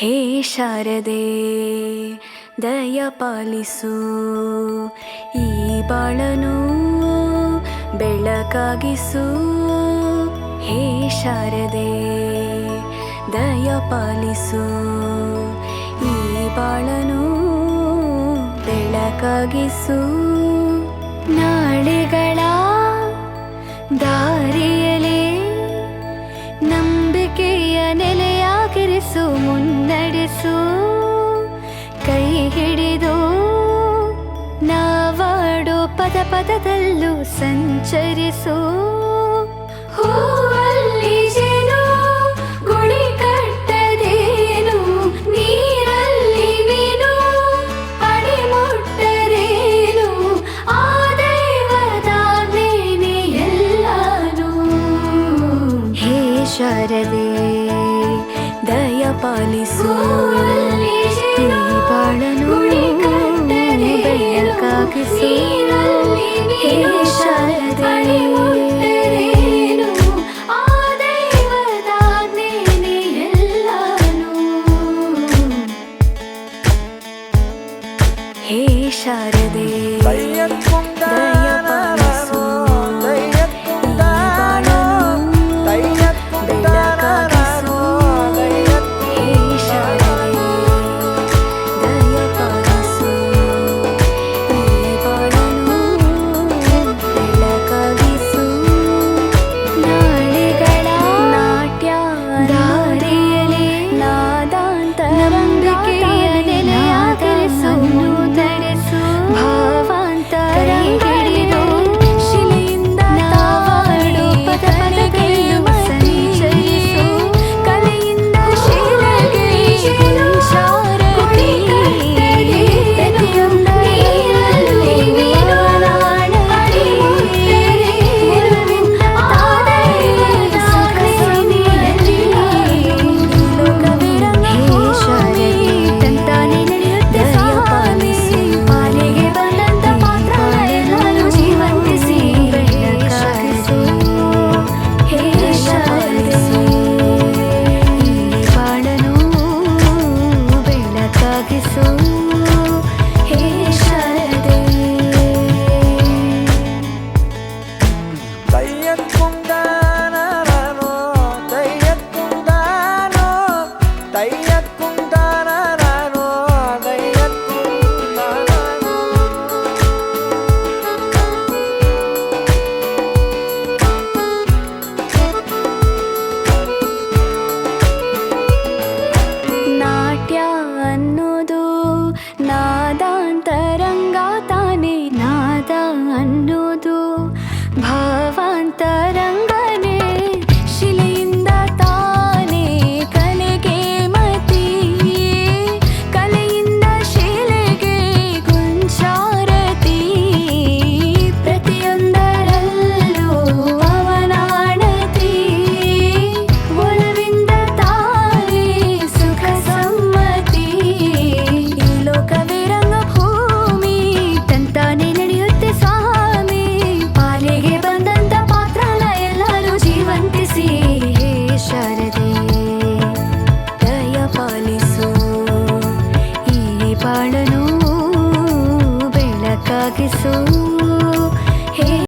ಹೇ ಶಾರದೆ ದಯ ಪಾಲಿಸು, ಈ ಬಾಳನು ಬೆಳಕಾಗಿಸು. ಹೇ ಶಾರದೆ ದಯ ಪಾಲಿಸು, ಈ ಬಾಳನು ಬೆಳಕಾಗಿಸು. ನಾಳೆಗಳ ದಾರಿಯಲೇ ನಂಬಿಕೆಯ ನೆಲೆಯಾಗಿರಿಸು, ಮುನ್ನಡೆಸು. ಕೈ ಹಿಡಿದು ನಾವಾಡೋ ಪದ ಪದದಲ್ಲೂ ಸಂಚರಿಸು. ಹೂವಲ್ಲಿ ಜೇನು ಗುಳಿ ಕಟ್ಟದೇನು, ನೀರಲ್ಲಿ ಮೀನು ಅಡಿ ಮುಟ್ಟರೇನು, ಆ ದೈವದಾಜ್ಞೆನೇ ಎಲ್ಲಾನು. ಹೇ ಶಾರದೆ ದಯ ಪಾಲಿಸು, ಈ ಬಾಳನು ಬೆಳಕಾಗಿಸು. ಹೇ ಶಾರದೆ ಹೇ ಶಾರದೆ ದಯ ಪಾಲಿಸು, ಈ ಬಾಳನು ಬೆಳಕಾಗಿಸು. ಹೇ ಶಾರದೆ ದಯ ಪಾಲಿಸು, ಈ ಬಾಳನು ಬೆಳಕಾಗಿಸು. ನಾಳೆಗಳ ನಾಟ್ಯ ದಾರಿಯಲಿ ನಾದಾಂತರಂಗಿಕೆಯ ನೆಲೆಯಾಗಿರಿಸು, ಮುನ್ನಡೆಸು. ಭಾವಾಂತರ ಹಿಡಿದು ಶಿಲೆಯಿಂದ ನಾವಾಡು ಪದ ಪದಗಳು ಸಂಚರಿಸು. ಕಲೆಯಿಂದ ಶಿಲೆಗೆ ಶಾರದಿ, ಪ್ರತಿಯೊಂದರಲ್ಲಿ ನೀರಾಡಿ ಮುರುವಿಂದ ತಾದೈವ ಸಾಕ್ಷಿನಿಯಲ್ಲಿ ಲೋಕವಿರಂಗ. ಹೇ ಶಾರದಿ ತಂತಾನೆ ನಡೆಯುತ್ತೆ ಪಾಲಿಸಿ, ಪಾಲಿಗೆ ಬಂದಂತ ಪಾತ್ರ ಎಲ್ಲರೂ ಜೀವಂತಿಸಿ ಬೆಳಕಾಗಿಸು. ಹೇ ಶಾರದೆ ಈ ಬಾಳನು ಬೆಳಕಾಗಿಸು. ಹೇ ಶಾರದೆ ನಾಟ್ಯ ಅನ್ನೋದು ನಾದಾಂತರಂಗ ತಾನೆ, ನಾದ ಅನ್ನೋದು ಭಾವಾಂತರಂಗನೇ. ಶಿಲೆಯಿಂದ ತಾನೇ ಕಲೆಗೆ ಮತಿ, ಕಲೆಯಿಂದ ಶಿಲೆಗೆ ಕುಂಚಾರತಿ. ಪ್ರತಿಯೊಂದರಲ್ಲೂ ಅವನಾಣತಿ, ಒಲವಿಂದ ತಾನೇ ಸುಖ ಸಮ್ಮತಿ. ಈ ಲೋಕವಿರಂಗ ಭೂಮಿ ತಂತಾನೆ ನಡೆಯುತ್ತೆ ಸ್ವಾಮಿ, ಪಾಲಿಗೆ ಬಂದಂತ ಪಾತ್ರನ ಎಲ್ಲರೂ ಜೀವಂತಿಸಿ. ಹೇ ಶಾರದೆ ದಯ ಪಾಲಿಸು, ಈ ಬಾಳನು ಬೆಳಕಾಗಿಸು.